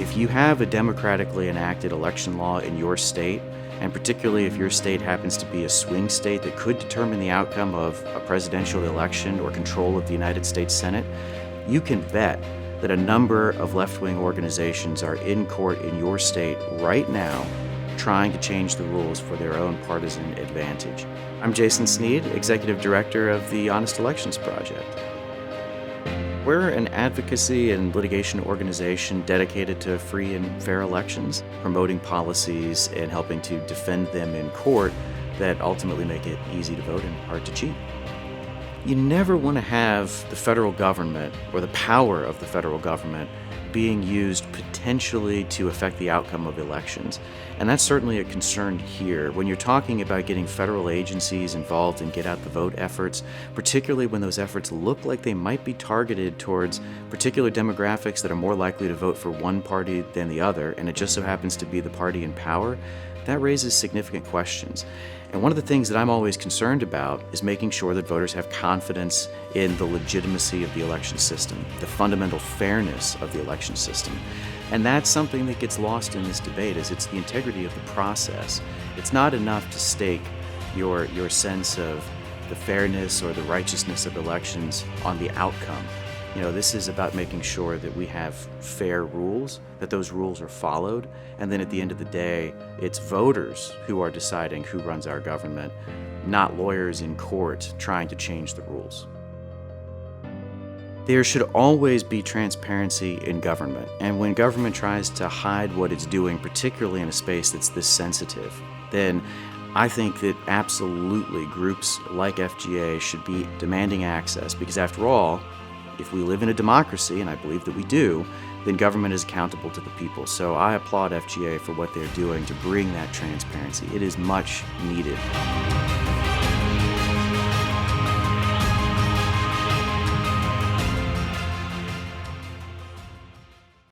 If you have a democratically enacted election law in your state, and particularly if your state happens to be a swing state that could determine the outcome of a presidential election or control of the United States Senate, you can bet that a number of left-wing organizations are in court in your state right now trying to change the rules for their own partisan advantage. I'm Jason Snead, Executive Director of the Honest Elections Project. We're an advocacy and litigation organization dedicated to free and fair elections, promoting policies and helping to defend them in court that ultimately make it easy to vote and hard to cheat. You never want to have the federal government or the power of the federal government being used potentially to affect the outcome of elections. And that's certainly a concern here. When you're talking about getting federal agencies involved in get out the vote efforts, particularly when those efforts look like they might be targeted towards particular demographics that are more likely to vote for one party than the other, and it just so happens to be the party in power, that raises significant questions. And one of the things that I'm always concerned about is making sure that voters have confidence in the legitimacy of the election system, the fundamental fairness of the election system. And that's something that gets lost in this debate, is it's the integrity of the process. It's not enough to stake your sense of the fairness or the righteousness of elections on the outcome. This is about making sure that we have fair rules, that those rules are followed, and then at the end of the day, it's voters who are deciding who runs our government, not lawyers in court trying to change the rules. There should always be transparency in government, and when government tries to hide what it's doing, particularly in a space that's this sensitive, then I think that absolutely groups like FGA should be demanding access, because after all, if we live in a democracy, and I believe that we do, then government is accountable to the people. So I applaud FGA for what they're doing to bring that transparency. It is much needed.